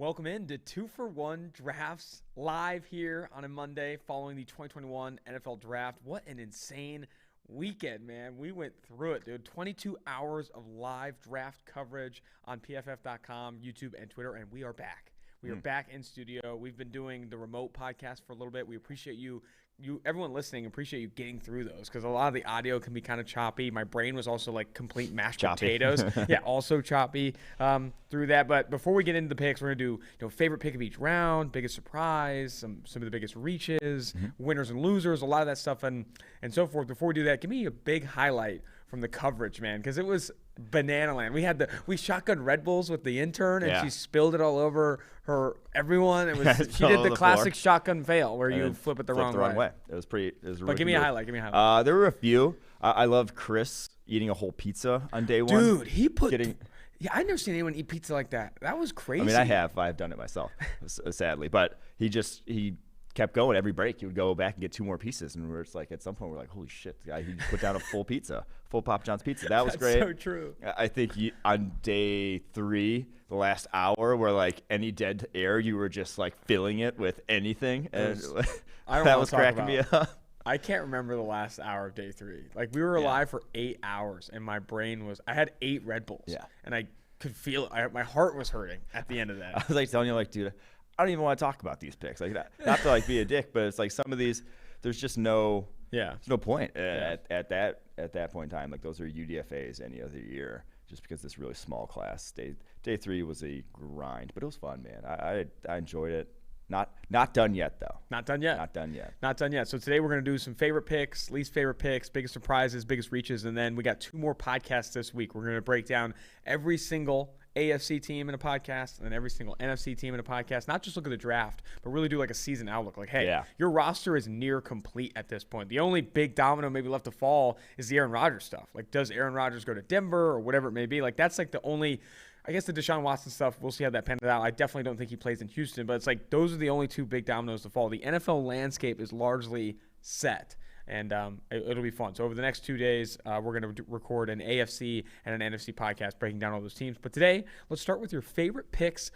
Welcome in to 2-for-1 Drafts live here on a Monday following the 2021 NFL Draft. What an insane weekend, man. We went through it, dude. 22 hours of live draft coverage on PFF.com, YouTube, and Twitter, and we are back. We are back in studio. We've been doing the remote podcast for a little bit. We appreciate you everyone listening, appreciate you getting through those because a lot of the audio can be kind of choppy. My brain was also like complete mashed potatoes. Yeah, also choppy through that. But before we get into the picks, we're going to do favorite pick of each round, biggest surprise, some of the biggest reaches, winners and losers, a lot of that stuff and so forth. Before we do that, give me a big highlight from the coverage, man, because it was banana land. We shotgun Red Bulls with the intern, and she spilled it all over everyone. It was she did the classic shotgun fail where you flip it the wrong way. It was really. But give me a highlight. There were a few. I love Chris eating a whole pizza on day one. Dude, he put. Yeah, I've never seen anyone eat pizza like that. That was crazy. I mean, I've done it myself, sadly. But he kept going every break. He would go back and get two more pieces, and we're just like, at some point, we're like, holy shit, the guy, he put down a full pizza, full Papa John's pizza. That was great. So true. I think on day 3, the last hour, where like any dead air, you were just like filling it with anything, and that was cracking me up. I can't remember the last hour of day 3. Like we were alive for 8 hours, and my brain I had 8 Red Bulls, and I could feel it. My heart was hurting at the end of that. I was like telling you, like, dude, I don't even want to talk about these picks. Like that, not to like be a dick, but it's like some of these, there's just no point at that point in time. Like those are UDFAs any other year, just because this really small class. Day 3 was a grind, but it was fun, man. I enjoyed it. Not done yet, though. Not done yet. So today we're going to do some favorite picks, least favorite picks, biggest surprises, biggest reaches, and then we got 2 more podcasts this week. We're going to break down every single AFC team in a podcast and then every single NFC team in a podcast. Not just look at the draft, but really do like a season outlook. Like, hey, your roster is near complete at this point. The only big domino maybe left to fall is the Aaron Rodgers stuff. Like, does Aaron Rodgers go to Denver or whatever it may be? Like, that's like the only – I guess the Deshaun Watson stuff, we'll see how that pans out. I definitely don't think he plays in Houston, but it's like those are the only 2 big dominoes to fall. The NFL landscape is largely set, and it'll be fun. So over the next 2 days, we're going to record an AFC and an NFC podcast breaking down all those teams. But today, let's start with your favorite picks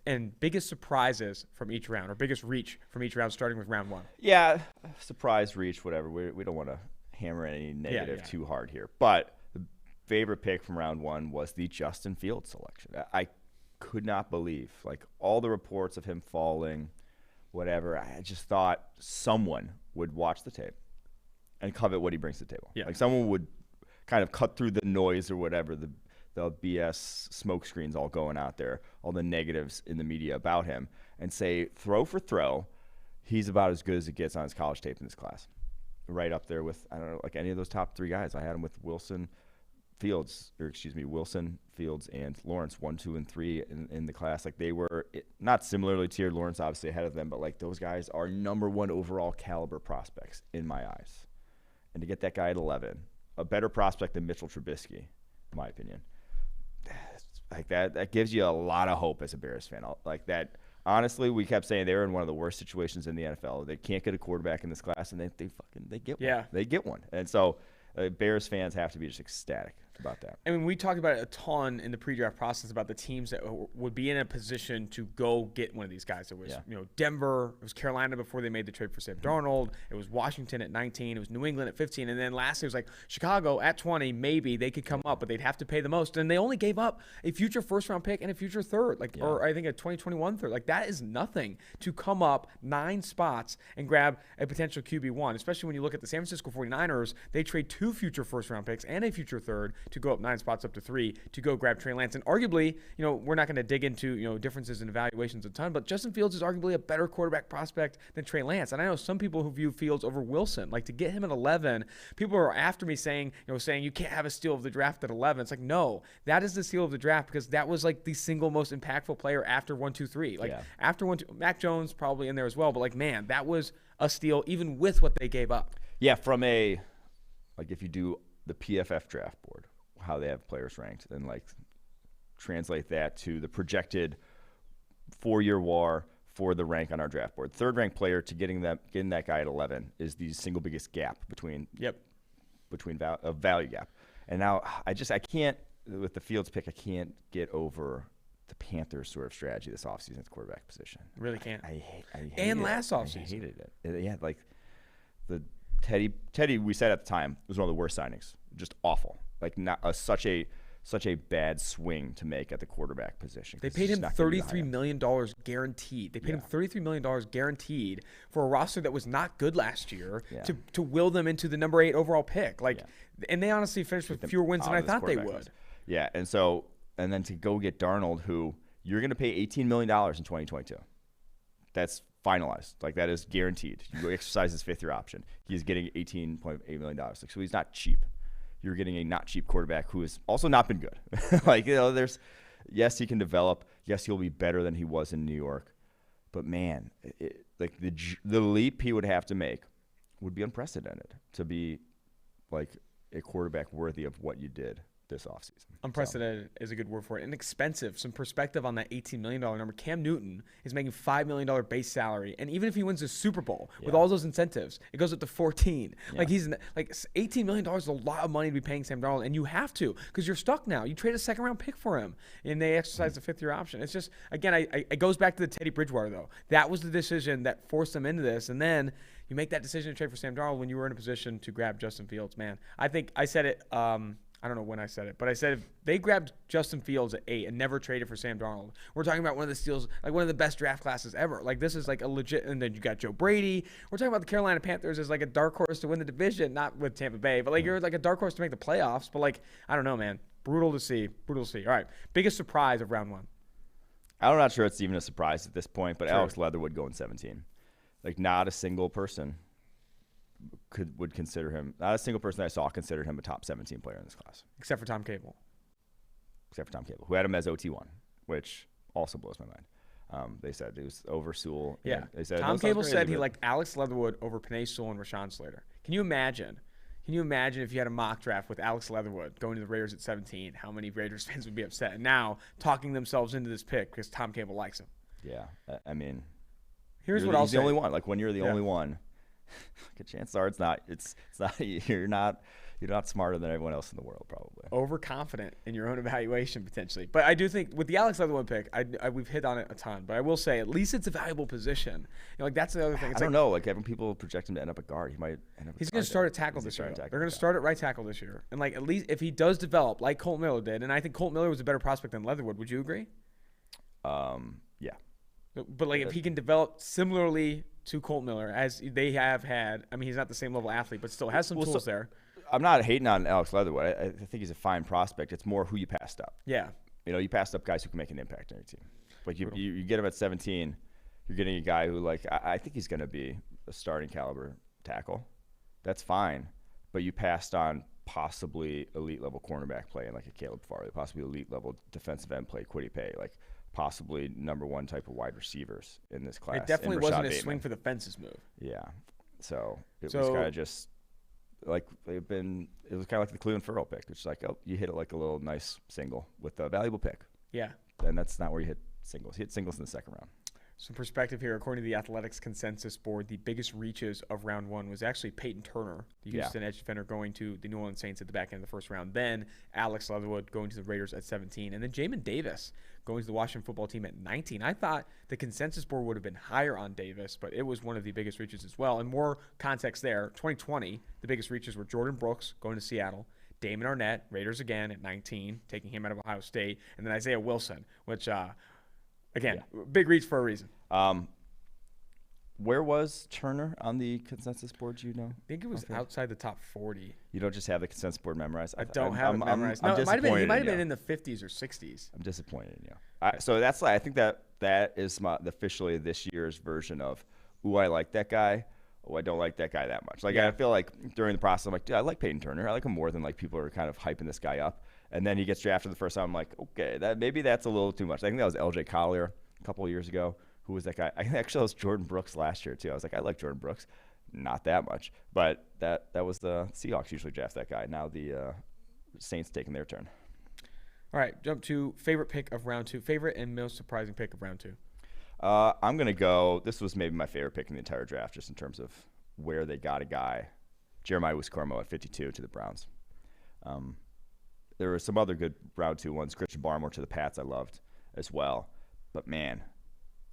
and biggest surprises from each round, or biggest reach from each round, starting with round 1. Yeah, surprise, reach, whatever. We don't want to hammer any negative too hard here, but favorite pick from round 1 was the Justin Fields selection. I could not believe, like, all the reports of him falling, whatever. I just thought someone would watch the tape and covet what he brings to the table. Like someone would kind of cut through the noise or whatever, the BS smoke screens all going out there, all the negatives in the media about him, and say, throw for throw, he's about as good as it gets on his college tape in this class. Right up there with, I don't know, like any of those top 3 guys. I had him with Wilson, Fields, and Lawrence, 1, 2, and 3 in the class. Like they were not similarly tiered. Lawrence obviously ahead of them, but like those guys are number 1 overall caliber prospects in my eyes. And to get that guy at 11, a better prospect than Mitchell Trubisky, in my opinion, like that gives you a lot of hope as a Bears fan. Like that. Honestly, we kept saying they were in one of the worst situations in the NFL. They can't get a quarterback in this class, and they get one. Yeah, they get one, and so. Bears fans have to be just ecstatic about that. I mean, we talked about it a ton in the pre-draft process about the teams that would be in a position to go get one of these guys. It was, Denver. It was Carolina before they made the trade for Sam Darnold. It was Washington at 19. It was New England at 15. And then lastly, it was like Chicago at 20. Maybe they could come up, but they'd have to pay the most. And they only gave up a future first-round pick and a future third, or I think a 2021 third. Like that is nothing to come up 9 spots and grab a potential QB1, especially when you look at the San Francisco 49ers. They trade 2 future first-round picks and a future third to go up 9 spots up to 3 to go grab Trey Lance. And arguably, we're not going to dig into, differences in evaluations a ton, but Justin Fields is arguably a better quarterback prospect than Trey Lance. And I know some people who view Fields over Wilson. Like to get him at 11, people are after me saying you can't have a steal of the draft at 11. It's like, no, that is the steal of the draft because that was like the single most impactful player after 1, 2, 3. Like after 1, 2, Mac Jones probably in there as well. But like, man, that was a steal even with what they gave up. Yeah, from if you do the PFF draft board, how they have players ranked, and like translate that to the projected 4-year WAR for the rank on our draft board. 3rd ranked player to getting that guy at 11 is the single biggest gap between value gap. And now I can't with the Fields pick. I can't get over the Panthers sort of strategy this offseason at the quarterback position. Really can't. I hate and it. last offseason. I hated it. Yeah, like the Teddy, we said at the time, was one of the worst signings. Just awful. Like such a bad swing to make at the quarterback position. They paid him $33 million guaranteed. They paid him $33 million guaranteed for a roster that was not good last year to will them into the number 8 overall pick. And they honestly finished with fewer wins than I thought they would. Yeah, and then to go get Darnold, who you're going to pay $18 million in 2022. That's finalized. Like, that is guaranteed. You exercise his 5th-year option. He's getting $18.8 million. So he's not cheap. You're getting a not cheap quarterback who has also not been good. Yes, he can develop. Yes, he'll be better than he was in New York. But, man, the leap he would have to make would be unprecedented to be, like, a quarterback worthy of what you did this offseason. Unprecedented is a good word for it. And expensive. Some perspective on that $18 million number. Cam Newton is making $5 million base salary. And even if he wins the Super Bowl with all those incentives, it goes up to 14. Yeah. $18 million is a lot of money to be paying Sam Darnold. And you have to, because you're stuck now. You trade a 2nd-round pick for him, and they exercise the 5th-year option. It's just, again, it goes back to the Teddy Bridgewater, though. That was the decision that forced them into this. And then you make that decision to trade for Sam Darnold when you were in a position to grab Justin Fields. Man, I think I said it I don't know when I said it, but I said if they grabbed Justin Fields at 8 and never traded for Sam Darnold, we're talking about one of the steals, like one of the best draft classes ever. Like, this is like a legit, and then you got Joe Brady. We're talking about the Carolina Panthers as like a dark horse to win the division, not with Tampa Bay, but like you're like a dark horse to make the playoffs. But like, I don't know, man. Brutal to see. All right. Biggest surprise of round 1. I'm not sure it's even a surprise at this point, but Alex Leatherwood going 17. Like, not a single person would consider him. Not a single person I saw considered him a top 17 player in this class. Except for Tom Cable, who had him as OT1, which also blows my mind. They said it was over Sewell. Yeah. They said, Tom Cable said he liked Alex Leatherwood over Penei Sewell and Rashawn Slater. Can you imagine if you had a mock draft with Alex Leatherwood going to the Raiders at 17, how many Raiders fans would be upset? And now talking themselves into this pick because Tom Cable likes him. Yeah. I mean, here's what I'll say. He's the only one. Like, when you're the only one, like, chances are it's not you're not smarter than everyone else in the world, probably. Overconfident in your own evaluation, potentially. But I do think with the Alex Leatherwood pick, we've hit on it a ton. But I will say, at least it's a valuable position. Like, that's the other thing. I don't know. Like, having people project him to end up at guard, he might end up. He's going to start at tackle this year. They're going to start at right tackle this year. And like, at least if he does develop like Colt Miller did, and I think Colt Miller was a better prospect than Leatherwood. Would you agree? Yeah. But like, if he can develop similarly to Colt Miller as they have had, I mean, he's not the same level athlete, but still has some tools there. I'm not hating on Alex Leatherwood. I think he's a fine prospect. It's more who you passed up. Yeah. You passed up guys who can make an impact on your team. Like, you get him at 17, you're getting a guy who, like, I think he's going to be a starting caliber tackle. That's fine. But you passed on possibly elite level cornerback play and like a Caleb Farley, possibly elite level defensive end play, Kwity Paye, like possibly number 1 type of wide receivers in this class. It definitely wasn't a swing for the fences move. Yeah. So it was kind of just like it was kind of like the Cleveland Farrell pick. It's like, oh, you hit it like a little nice single with a valuable pick. Yeah. And that's not where you hit singles. You hit singles in the 2nd round. Some perspective here. According to the Athletics consensus board, the biggest reaches of round 1 was actually Peyton Turner, the Houston edge defender, going to the New Orleans Saints at the back end of the 1st round. Then Alex Leatherwood going to the Raiders at 17. And then Jamin Davis going to the Washington football team at 19. I thought the consensus board would have been higher on Davis, but it was one of the biggest reaches as well. And more context there, 2020, the biggest reaches were Jordan Brooks going to Seattle, Damon Arnett, Raiders again at 19, taking him out of Ohio State, and then Isaiah Wilson, which, again, big reach for a reason. Where was Turner on the consensus board, I think it was outside the top 40. You don't just have the consensus board memorized? I don't have it memorized. No, it might have been in the 50s or 60s. I'm disappointed in you. So that's I think that is officially this year's version of, ooh, I like that guy. Oh, I don't like that guy that much. Like, I feel like during the process, I'm like, dude, I like Peyton Turner. I like him more than like people are kind of hyping this guy up. And then he gets drafted the first time. I'm like, okay, maybe that's a little too much. I think that was LJ Collier a couple of years ago. Who was that guy? I think actually it was Jordan Brooks last year too. I was like, I like Jordan Brooks, not that much, but that was the Seahawks usually draft that guy. Now the Saints taking their turn. All right, jump to favorite pick of round 2. Favorite and most surprising pick of round 2. I'm gonna go. This was maybe my favorite pick in the entire draft, just in terms of where they got a guy, Jeremiah Wiscormo at 52 to the Browns. There were some other good round 2 ones. Christian Barmore to the Pats, I loved. as well. But man,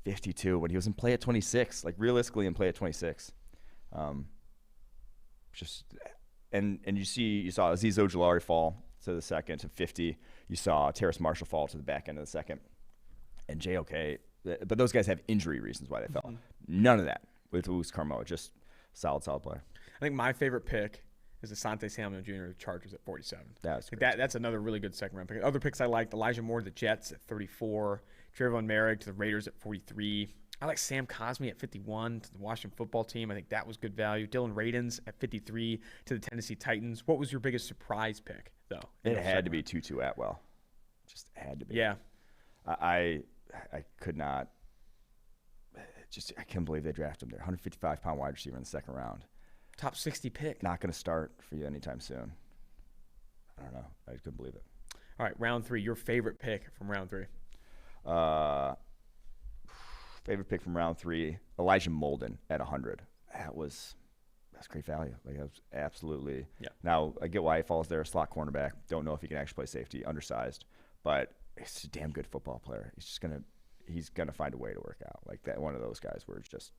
52 when he was in play at 26, like realistically in play at 26. And you saw Azeez Ojulari fall to the second to 50. You saw Terrace Marshall fall to the back end of the second. And JOK, but those guys have injury reasons why they fell. None of that with Luis Carmona, just solid player. I think my favorite pick is Asante Samuel Jr. of the Chargers at 47. That's another really good second round pick. Other picks I liked, Elijah Moore to the Jets at 34, Trayvon Merrick to the Raiders at 43. I like Sam Cosmi at 51 to the Washington football team. I think that was good value. Dylan Radins at 53 to the Tennessee Titans. What was your biggest surprise pick, though? It had to be Tutu Atwell. Just had to be. Yeah. I could not. I can't believe they drafted him there. 155-pound wide receiver in the second round. Top 60 pick. Not going to start for you anytime soon. I don't know. I just couldn't believe it. All right, round 3. Your favorite pick from round 3? Favorite pick from round 3, Elijah Molden at 100. That's great value. Like, that was absolutely. Yeah. Now, I get why he falls there, slot cornerback. Don't know if he can actually play safety, undersized. But he's a damn good football player. He's gonna find a way to work out. Like that, one of those guys where it just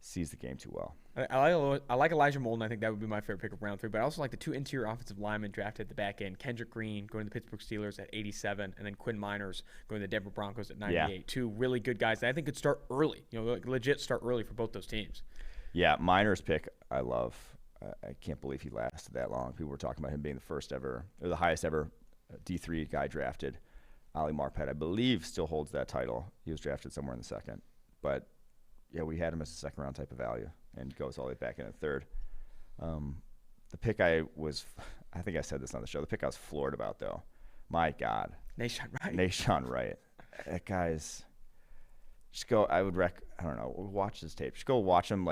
sees the game too well. I like Elijah Molden. I think that would be my favorite pick of round 3. But I also like the 2 interior offensive linemen drafted at the back end. Kendrick Green going to the Pittsburgh Steelers at 87, and then Quinn Miners going to the Denver Broncos at 98. Yeah. 2 really good guys that I think could start early. Like legit start early for both those teams. Yeah, Miners pick I love. I can't believe he lasted that long. People were talking about him being the highest ever D3 guy drafted. Ali Marpet, I believe, still holds that title. He was drafted somewhere in the second, but. Yeah, we had him as a second-round type of value and goes all the way back in the third. The pick I think I said this on the show, the pick I was floored about, though. My God. Nahshon Wright. That guy's – I don't know, watch his tape. Just go watch him,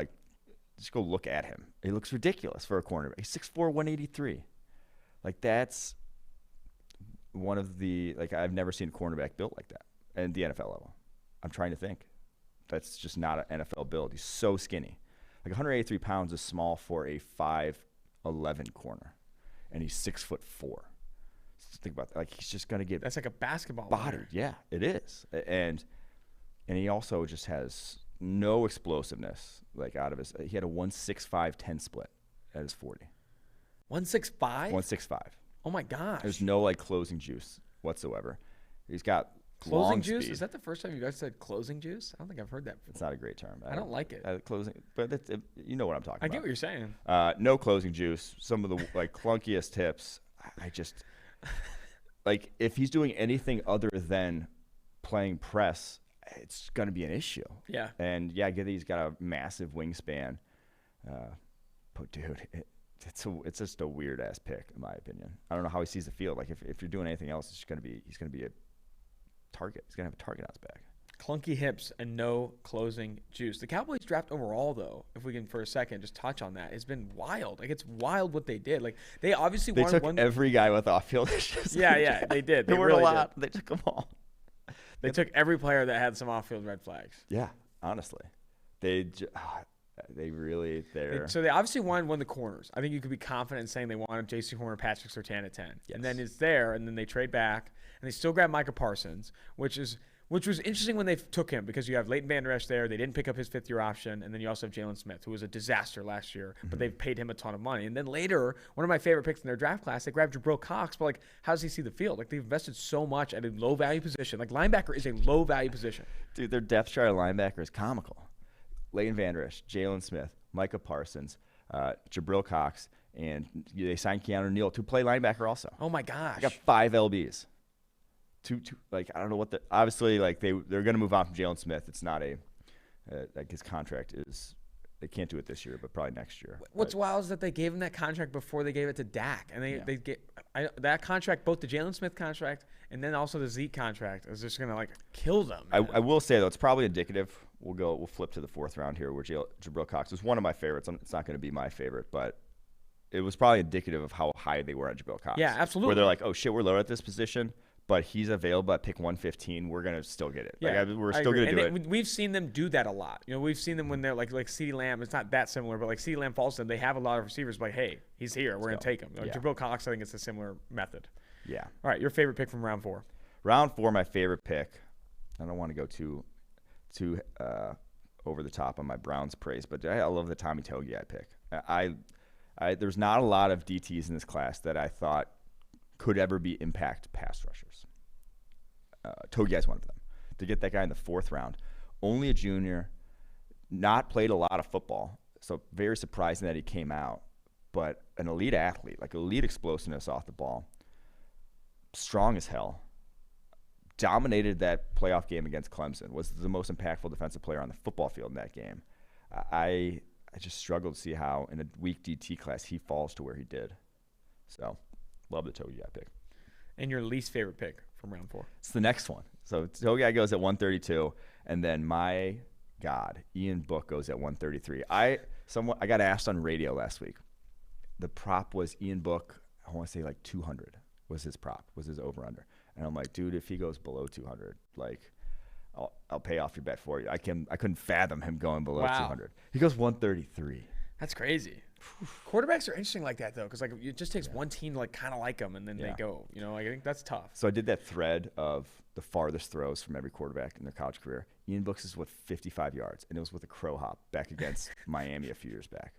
just go look at him. He looks ridiculous for a cornerback. He's 6'4", 183. That's one of the – I've never seen a cornerback built like that at the NFL level. I'm trying to think. That's just not an NFL build. He's so skinny. 183 pounds is small for a 5'11" corner, and he's 6'4". Just think about that. He's just gonna get. That's like a basketball body. Yeah, it is. And he also just has no explosiveness. Out of his, he had a 1.65-10 split at his 40. 1.65. 1.65. Oh my gosh. There's no closing juice whatsoever. He's got. Closing juice? Is that the first time you guys said closing juice? I don't think I've heard that before. It's not a great term. I don't like it. Closing, but you know what I'm talking about. I get what you're saying. No closing juice. Some of the clunkiest tips. I just if he's doing anything other than playing press, it's going to be an issue. Yeah. And I get that he's got a massive wingspan, but dude, it's just a weird ass pick in my opinion. I don't know how he sees the field. If you're doing anything else, he's going to be a target. He's going to have a target on his back. Clunky hips and no closing juice. The Cowboys draft overall, though, if we can for a second just touch on that, it's been wild. It's wild what they did. They obviously took every guy with off-field issues. Yeah, they did. There were really a lot. Did. They took them all. They took every player that had some off-field red flags. Yeah, honestly. They really So they obviously wanted one of the corners. I think you could be confident in saying they wanted J.C. Horner, Patrick Surtain at 10. Yes. And then it's there, and then they trade back, and they still grab Micah Parsons, which was interesting when they took him because you have Leighton Vander Esch there. They didn't pick up his 5th-year option, and then you also have Jalen Smith, who was a disaster last year, but they've paid him a ton of money. And then later, one of my favorite picks in their draft class, they grabbed Jabril Cox, but how does he see the field? They've invested so much at a low-value position. Linebacker is a low-value position. Dude, their depth chart of linebacker is comical. Leighton Vander Esch, Jalen Smith, Micah Parsons, Jabril Cox, and they signed Keanu Neal to play linebacker also. Oh my gosh! They got 5 LBs. Two, I don't know what obviously they're going to move on from Jalen Smith. It's not his contract is. They can't do it this year, but probably next year. What's wild is that they gave him that contract before they gave it to Dak, and they get that contract, both the Jalen Smith contract and then also the Zeke contract, is just gonna kill them. I will say though, it's probably indicative. We'll flip to the 4th round here, where Jabril Cox is one of my favorites. It's not going to be my favorite, but it was probably indicative of how high they were on Jabril Cox. Yeah, absolutely. Where they're like, oh shit, we're low at this position, but he's available at pick 115. We're gonna still get it. Yeah, we're still gonna do it. We've seen them do that a lot. We've seen them when they're like CeeDee Lamb. It's not that similar, but CeeDee Lamb falls to them. They have a lot of receivers hey, he's here. We're gonna take him. Jabril Cox, I think it's a similar method. Yeah. All right, your favorite pick from round 4? Round 4, my favorite pick. I don't want to go too over the top on my Browns praise, but I love the Tommy Togiai pick. There's not a lot of DTs in this class that I thought could ever be impact pass rushers. Togiai's one of them. To get that guy in the 4th round, only a junior, not played a lot of football, so very surprising that he came out, but an elite athlete, like elite explosiveness off the ball, strong as hell, dominated that playoff game against Clemson, was the most impactful defensive player on the football field in that game. I just struggle to see how in a weak DT class he falls to where he did. So, love the Togiai pick. And your least favorite pick from round 4? It's the next one. So Togiai goes at 132, and then my God, Ian Book goes at 133. I got asked on radio last week. The prop was Ian Book, I want to say like 200 was his prop, was his over-under. And I'm like, dude, if he goes below 200, like, I'll pay off your bet for you. I couldn't fathom him going below 200. He goes 133. That's crazy. Quarterbacks are interesting like that, though, because like it just takes one team to like kind of like them, and then they go. You know, like, I think that's tough. So I did that thread of the farthest throws from every quarterback in their college career. Ian Book's is 55 yards, and it was with a crow hop back against Miami a few years back.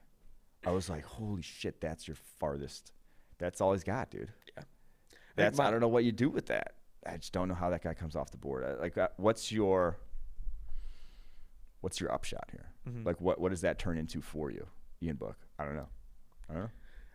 I was like, holy shit, that's your farthest. That's all he's got, dude. Yeah. I don't know what you do with that. I just don't know how that guy comes off the board. What's your upshot here? Mm-hmm. Like, what does that turn into for you, Ian Book? I don't know.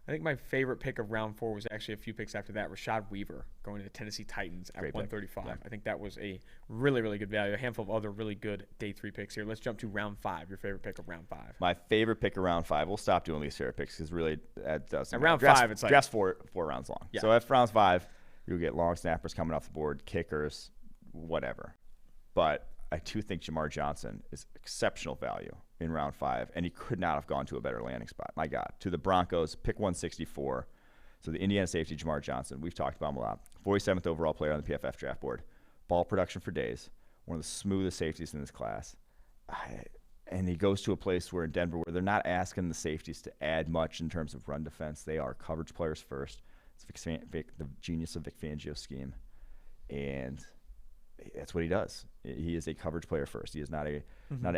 I think my favorite pick of round 4 was actually a few picks after that. Rashad Weaver going to the Tennessee Titans at 135. Yeah. I think that was a really, really good value. A handful of other really good day 3 picks here. Let's jump to round 5. Your favorite pick of round 5? My favorite pick of round 5. We'll stop doing least favorite picks because really that doesn't. At round 5, it's like draft's four rounds long. Yeah. So at round 5, you'll get long snappers coming off the board, kickers, whatever. But I too think Jamar Johnson is exceptional value in round 5, and he could not have gone to a better landing spot. My God. To the Broncos, pick 164. So the Indiana safety, Jamar Johnson, we've talked about him a lot. 47th overall player on the PFF draft board. Ball production for days. One of the smoothest safeties in this class. And he goes to a place where in Denver where they're not asking the safeties to add much in terms of run defense. They are coverage players first. It's the genius of Vic Fangio's scheme. And that's what he does. He is a coverage player first. He is not an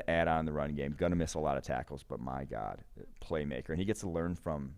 add-on in the run game. Going to miss a lot of tackles, but my God, playmaker. And he gets to learn from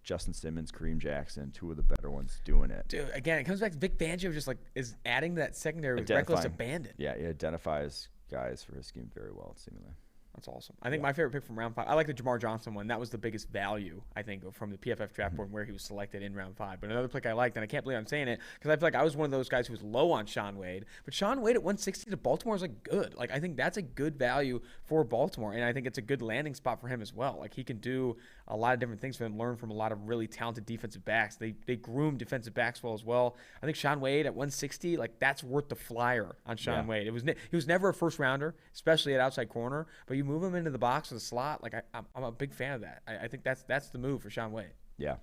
Justin Simmons, Kareem Jackson, 2 of the better ones doing it. Dude, again, it comes back to Vic Fangio just like is adding that secondary with reckless abandon. Yeah, he identifies guys for his scheme very well, seemingly. That's awesome. I think my favorite pick from round 5, I like the Jamar Johnson one. That was the biggest value, I think, from the PFF draft board where he was selected in round 5. But another pick I liked, and I can't believe I'm saying it, because I feel like I was one of those guys who was low on Shaun Wade. But Shaun Wade at 160 to Baltimore is like good. Like, I think that's a good value for Baltimore, and I think it's a good landing spot for him as well. Like, he can do a lot of different things for them, learn from a lot of really talented defensive backs. They groom defensive backs well as well. I think Shaun Wade at 160, like, that's worth the flyer on Shaun Wade. He was never a first rounder, especially at outside corner, but you move him into the box or the slot, like I'm a big fan of that. I think that's the move for Shaun Wade. Yeah,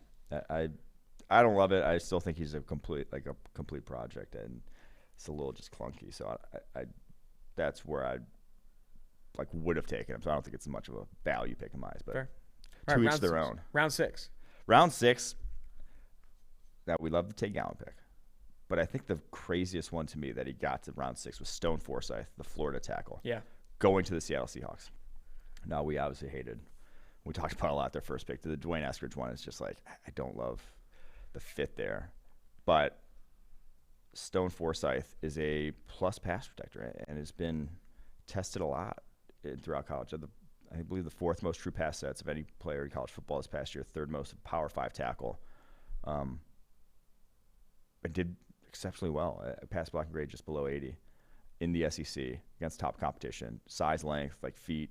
I don't love it. I still think he's a complete project, and it's a little just clunky. So I that's where I would have taken him. So I don't think it's much of a value pick in my eyes. But fair. To each their own. Round 6. Round 6. Now we love to take Allen pick, but I think the craziest one to me that he got to round 6 was Stone Forsythe, the Florida tackle. Yeah. Going to the Seattle Seahawks. Now, we obviously hated. We talked about a lot their first pick. The Dwayne Eskridge one is just like, I don't love the fit there. But Stone Forsythe is a plus pass protector and has been tested a lot throughout college. I believe the 4th most true pass sets of any player in college football this past year, 3rd most Power 5 tackle. And did exceptionally well. A pass blocking grade just below 80 in the SEC against top competition. Size, length, feet.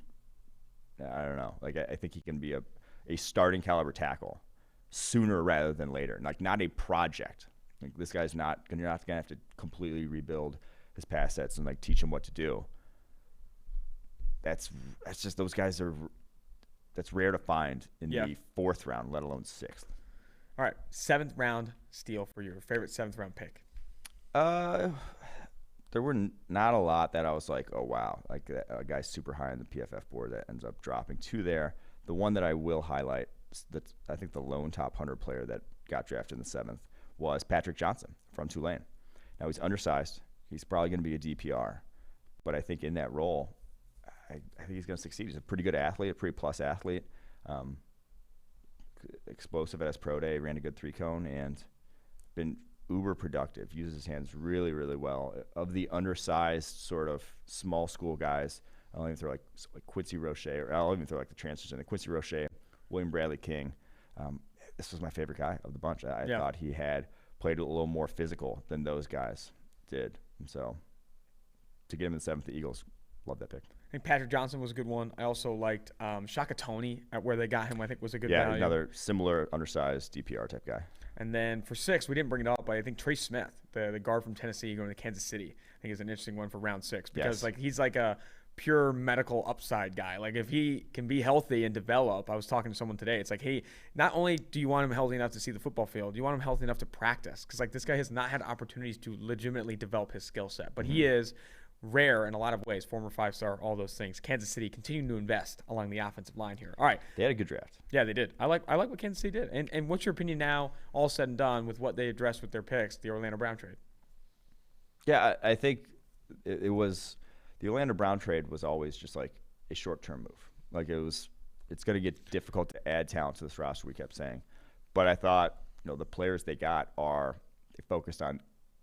I don't know. I think he can be a starting caliber tackle sooner rather than later. Not a project. This guy's you're not going to have to completely rebuild his pass sets and teach him what to do. That's just those guys that's rare to find in the 4th round, let alone 6th. All right, 7th round steal for your favorite 7th round pick. There were not a lot that I was like, oh, wow, a guy's super high on the PFF board that ends up dropping 2 there. The one that I will highlight, that's I think the lone top 100 player that got drafted in the 7th, was Patrick Johnson from Tulane. Now he's undersized. He's probably going to be a DPR. But I think in that role, I think he's going to succeed. He's a pretty good athlete, a pretty plus athlete. Explosive at his pro day, ran a good 3-cone, and been uber productive. Uses his hands really, really well. Of the undersized sort of small school guys, I'll even throw like Quincy Roche, or I'll even throw like the transfers in. Quincy Roche, William Bradley King. This was my favorite guy of the bunch. I thought he had played a little more physical than those guys did. And so to get him in the 7th, the Eagles love that pick. I think Patrick Johnson was a good one. I also liked Shaka Toney at where they got him. I think was a good value. Another similar undersized DPR type guy. And then for 6, we didn't bring it up, but I think Trey Smith, the guard from Tennessee going to Kansas City, I think is an interesting one for round 6 because like he's like a pure medical upside guy. Like if he can be healthy and develop, I was talking to someone today. It's like, hey, not only do you want him healthy enough to see the football field, you want him healthy enough to practice because like this guy has not had opportunities to legitimately develop his skill set, but he is rare in a lot of ways, former 5-star, all those things. Kansas City continuing to invest along the offensive line here. All right. They had a good draft. Yeah, they did. I like what Kansas City did. And what's your opinion now, all said and done, with what they addressed with their picks, the Orlando Brown trade? Yeah, I think it was the Orlando Brown trade was always just like a short-term move. Like it's going to get difficult to add talent to this roster, we kept saying. But I thought, the players they got they focused on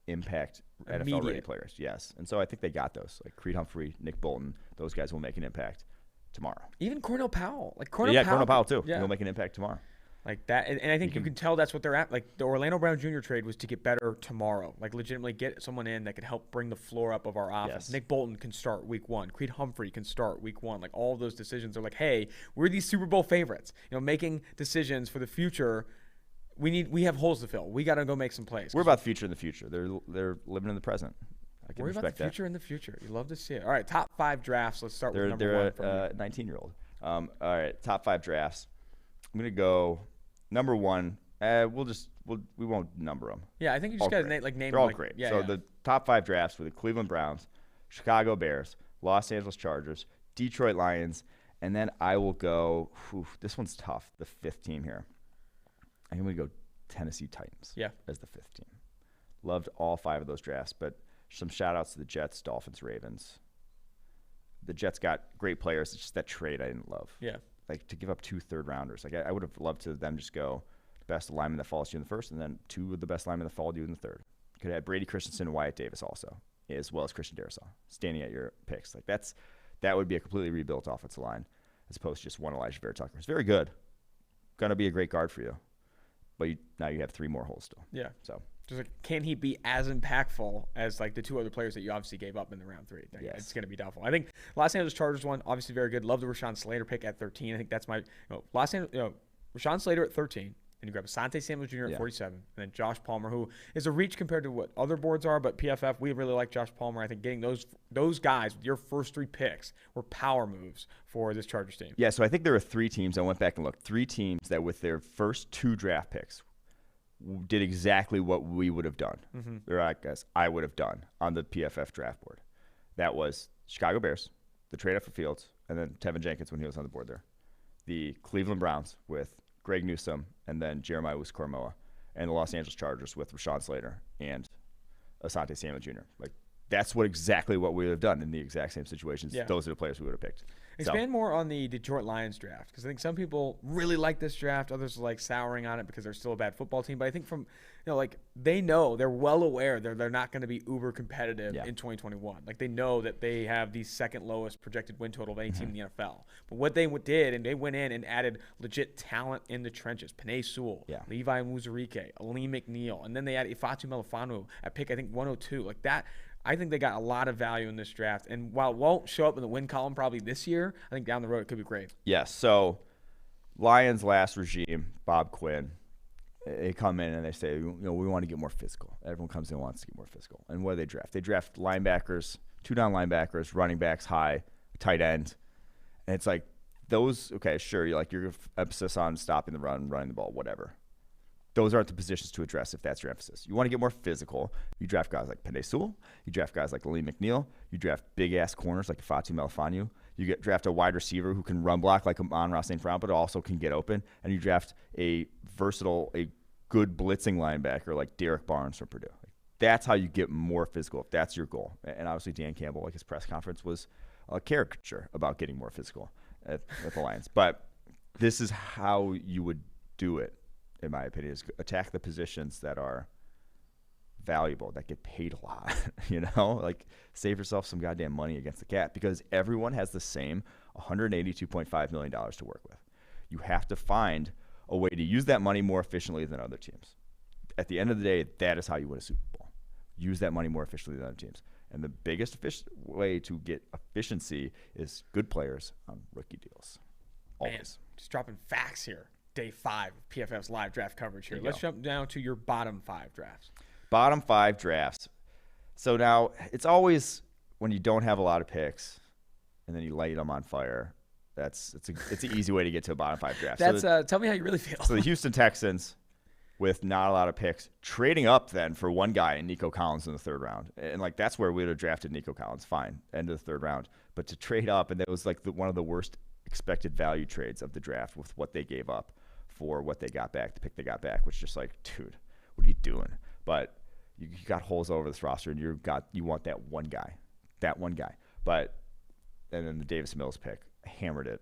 impact NFL-ready players, yes. And so I think they got those. Like Creed Humphrey, Nick Bolton, those guys will make an impact tomorrow. Even Cornell Powell. Cornell Powell too. Yeah. He'll make an impact tomorrow. Like that, and I think you can tell that's what they're at. Like the Orlando Brown Jr. trade was to get better tomorrow. Like legitimately get someone in that could help bring the floor up of our offense. Yes. Nick Bolton can start week 1. Creed Humphrey can start week 1. Like all of those decisions are like, hey, we're these Super Bowl favorites. Making decisions for the future. We have holes to fill. We got to go make some plays. We're about the future in the future. They're living in the present. I can Worry respect about the future that. in the future. You love to see it. All right, top 5 drafts. Let's start with number they're 1. They're a 19-year-old. All right, top 5 drafts. I'm gonna go number 1. We won't number them. Yeah, I think you just got to name They're all like, great. Yeah, so yeah. the top 5 drafts were the Cleveland Browns, Chicago Bears, Los Angeles Chargers, Detroit Lions, and then I will go. This one's tough. The 5th team here. I'm gonna go Tennessee Titans. Yeah. As the 5th team. Loved all 5 of those drafts, but some shout outs to the Jets, Dolphins, Ravens. The Jets got great players. It's just that trade I didn't love. Yeah. Like to give up 2 third-rounders. Like I would have loved to them just go best lineman that falls to you in the 1st, and then 2 of the best linemen that fall to you in the 3rd. Could have had Brady Christensen and Wyatt Davis also, as well as Christian Darrisaw, standing at your picks. Like that would be a completely rebuilt offensive line, as opposed to just one Elijah Vera Tucker. It's very good. Gonna be a great guard for you. But now you have 3 more holes still. Yeah. So just like, can he be as impactful as like the 2 other players that you obviously gave up in the round 3? Yes. It's going to be doubtful. I think Los Angeles Chargers one, obviously very good. Love the Rashawn Slater pick at 13. I think that's my Rashawn Slater at 13. And you grab Asante Samuel Jr. at 47. And then Josh Palmer, who is a reach compared to what other boards are, but PFF, we really like Josh Palmer. I think getting those guys with your first 3 picks were power moves for this Chargers team. Yeah, so I think there were 3 teams. I went back and looked. 3 teams that with their first 2 draft picks did exactly what we would have done, or I guess I would have done on the PFF draft board. That was Chicago Bears, the trade up for Fields, and then Tevin Jenkins when he was on the board there. The Cleveland Browns with Greg Newsome and then Jeremiah Owusu-Koramoah, and the Los Angeles Chargers with Rashawn Slater and Asante Samuel Jr. Like that's exactly what we would have done in the exact same situations. Yeah. Those are the players we would have picked. Expand more on the Detroit Lions draft, because I think some people really like this draft. Others are like souring on it because they're still a bad football team. But I think they're well aware they're not going to be uber competitive in 2021. Like they know that they have the 2nd lowest projected win total of any team in the NFL. But what they did, and they went in and added legit talent in the trenches. Penei Sewell, Levi Muzurike, Aleem McNeil, and then they added Ifeatu Melifonwu at pick, I think, 102. Like that. I think they got a lot of value in this draft. And while it won't show up in the win column probably this year, I think down the road it could be great. Yes. So Lions last regime, Bob Quinn, they come in and they say, we want to get more physical. Everyone comes in and wants to get more physical. And what do they draft? They draft linebackers, 2-down linebackers, running backs high, tight end. And it's like those, okay, sure, your emphasis on stopping the run, running the ball, whatever. Those aren't the positions to address if that's your emphasis. You want to get more physical. You draft guys like Penei Sewell. You draft guys like Aleem McNeil. You draft big-ass corners like Ifeatu Melifonwu. You draft a wide receiver who can run block like Amon-Ra St. Brown, but also can get open. And you draft a versatile, a good blitzing linebacker like Derek Barnes from Purdue. that's how you get more physical if that's your goal. And obviously Dan Campbell, like his press conference was a caricature about getting more physical at the Lions. But this is how you would do it, in my opinion, is attack the positions that are valuable, that get paid a lot, like save yourself some goddamn money against the cap, because everyone has the same $182.5 million to work with. You have to find a way to use that money more efficiently than other teams. At the end of the day, that is how you win a Super Bowl. Use that money more efficiently than other teams. And the biggest way to get efficiency is good players on rookie deals. Always. Man, just dropping facts here. Day 5 of PFF's live draft coverage here. Let's jump down to your bottom 5 drafts. Bottom 5 drafts. So now it's always when you don't have a lot of picks and then you light them on fire. It's an easy way to get to a bottom 5 draft. Tell me how you really feel. So the Houston Texans, with not a lot of picks, trading up then for one guy in Nico Collins in the 3rd round. And that's where we would have drafted Nico Collins. Fine, end of the 3rd round. But to trade up, and that was one of the worst expected value trades of the draft with what they gave up for what they got back, the pick they got back, which just dude, what are you doing? But you got holes over this roster, and you want that one guy. But and then the Davis Mills pick, hammered it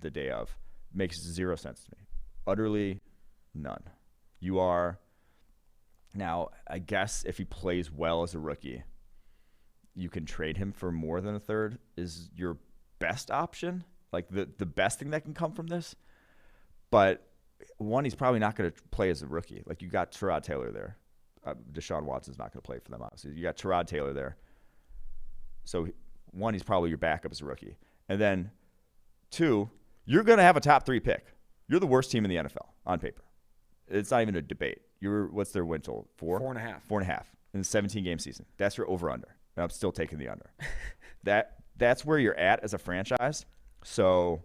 the day of. Makes 0 sense to me. Utterly none. You are now, I guess if he plays well as a rookie, you can trade him for more than a 3rd is your best option, the best thing that can come from this. But one, he's probably not going to play as a rookie. You got Tyrod Taylor there. Deshaun Watson's not going to play for them, obviously. You got Tyrod Taylor there. So one, he's probably your backup as a rookie. And then 2, you're going to have a top 3 pick. You're the worst team in the NFL on paper. It's not even a debate. What's their win total? 4? 4.5. 4.5 in a 17-game season. That's your over/under. And I'm still taking the under. That's where you're at as a franchise. So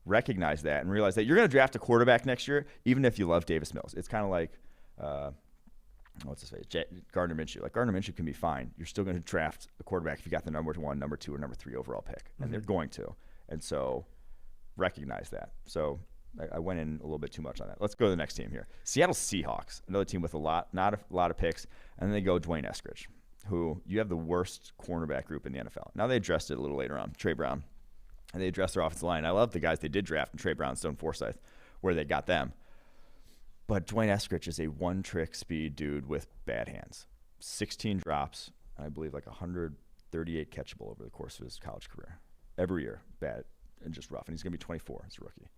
recognize that and realize that you're going to draft a quarterback next year, even if you love Davis Mills. It's kind of like, what's his face? Gardner Minshew. Gardner Minshew can be fine. You're still going to draft a quarterback if you got the number 1, number 2, or number 3 overall pick. And they're going to. And so recognize that. So I went in a little bit too much on that. Let's go to the next team here. Seattle Seahawks, another team with not a lot of picks. And then they go Dwayne Eskridge, who you have the worst cornerback group in the NFL. Now they addressed it a little later on, Trey Brown. And they addressed their offensive line. I love the guys they did draft in Trey Brown, Stone Forsythe, where they got them. But Dwayne Eskridge is a one-trick speed dude with bad hands. 16 drops, and I believe 138 catchable over the course of his college career. Every year, bad and just rough. And he's going to be 24 as a rookie.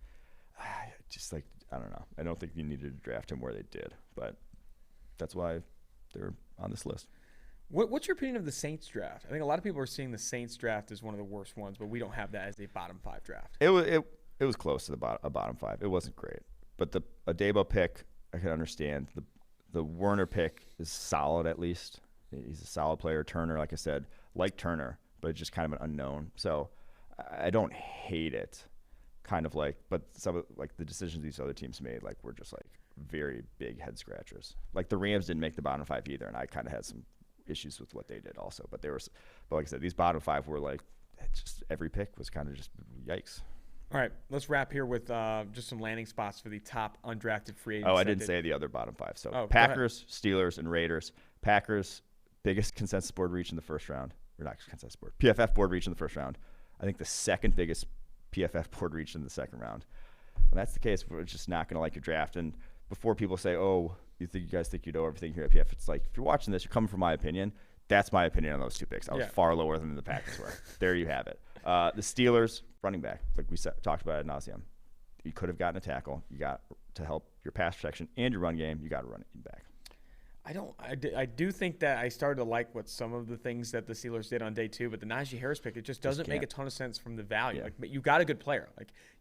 I don't know. I don't think you needed to draft him where they did. But that's why they're on this list. What's your opinion of the Saints draft? I think a lot of people are seeing the Saints draft as one of the worst ones, but we don't have that as a bottom 5 draft. It was close to a bottom 5. It wasn't great. But the Adebo pick, I can understand. The Werner pick is solid at least. He's a solid player. Turner, like I said, Turner, but just kind of an unknown. So I don't hate it. But some of the decisions these other teams made were just very big head scratchers. The Rams didn't make the bottom 5 either, and I kind of had some issues with what they did also. But like I said, these bottom 5 were just every pick was kind of just yikes. All right, let's wrap here with just some landing spots for the top undrafted free agents. Oh, I didn't say the other bottom 5. So Packers, Steelers, and Raiders. Packers, biggest consensus board reach in the first round. Or not consensus board. PFF board reach in the first round. I think the second biggest PFF board reach in the second round. When that's the case, we're just not going to like your draft. And before people say, oh, you guys think you know everything here at PFF, it's if you're watching this, you're coming from my opinion. That's my opinion on those 2 picks. I was far lower than the Packers were. There you have it. The Steelers, running back, like we talked about ad nauseum. You could have gotten a tackle. You got to help your pass protection and your run game. You got to run it back. I do think that I started to like what some of the things that the Steelers did on day 2, but the Najee Harris pick, it just doesn't make a ton of sense from the value. Yeah. But you got a good player.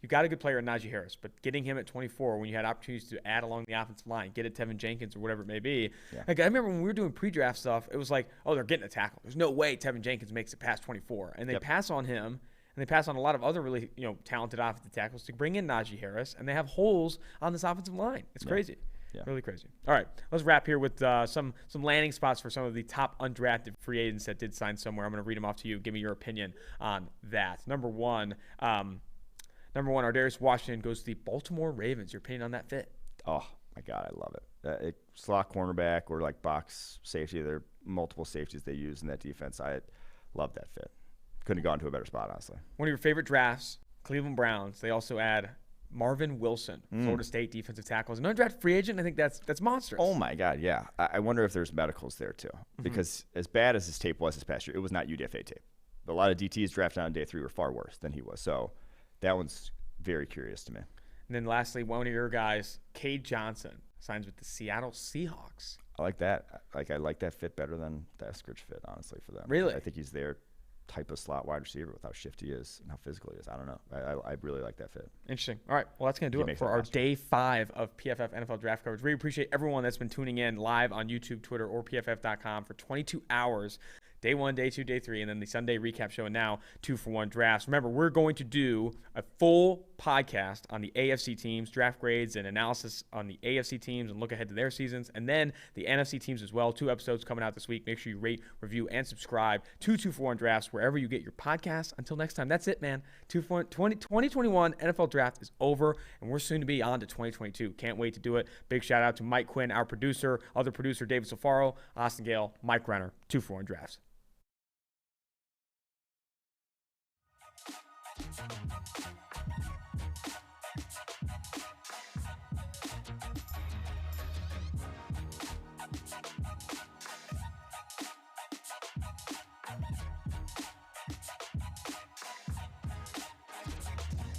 You got a good player in Najee Harris, but getting him at 24 when you had opportunities to add along the offensive line, get it Tevin Jenkins or whatever it may be. Yeah. I remember when we were doing pre-draft stuff, it was they're getting a tackle. There's no way Tevin Jenkins makes it past 24. And they pass on him. And they pass on a lot of other really, talented offensive tackles to bring in Najee Harris, and they have holes on this offensive line. It's crazy. Yeah. Really crazy. All right, let's wrap here with some landing spots for some of the top undrafted free agents that did sign somewhere. I'm going to read them off to you. Give me your opinion on that. Number one, Ardarius Washington goes to the Baltimore Ravens. Your opinion on that fit? Oh, my God, I love it. Slot cornerback or like box safety. There are multiple safeties they use in that defense. I love that fit. Couldn't have gone to a better spot, honestly. One of your favorite drafts, Cleveland Browns. They also add Marvin Wilson, Florida State defensive tackle. As an undrafted free agent, I think that's monstrous. Oh, my God, yeah. I wonder if there's medicals there, too. Because as bad as his tape was this past year, it was not UDFA tape. A lot of DTs drafted on day 3 were far worse than he was. So that one's very curious to me. And then lastly, one of your guys, Cade Johnson, signs with the Seattle Seahawks. I like that. I like that fit better than the Eskridge fit, honestly, for them. Really? I think he's their type of slot wide receiver with how shifty he is and how physical he is. I don't know. I really like that fit. Interesting. All right. Well, that's going to do it for our day 5 of PFF NFL draft coverage. We appreciate everyone that's been tuning in live on YouTube, Twitter, or PFF.com for 22 hours. Day 1, day 2, day 3, and then the Sunday recap show, and now 2-for-1 drafts. Remember, we're going to do a full podcast on the AFC teams, draft grades and analysis on the AFC teams, and look ahead to their seasons, and then the NFC teams as well. 2 episodes coming out this week. Make sure you rate, review, and subscribe to 2-for-1 drafts wherever you get your podcasts. Until next time, that's it, man. 2021 NFL draft is over, and we're soon to be on to 2022. Can't wait to do it. Big shout out to Mike Quinn, our producer, other producer David Safaro, Austin Gayle, Mike Renner. 2-for-1 drafts.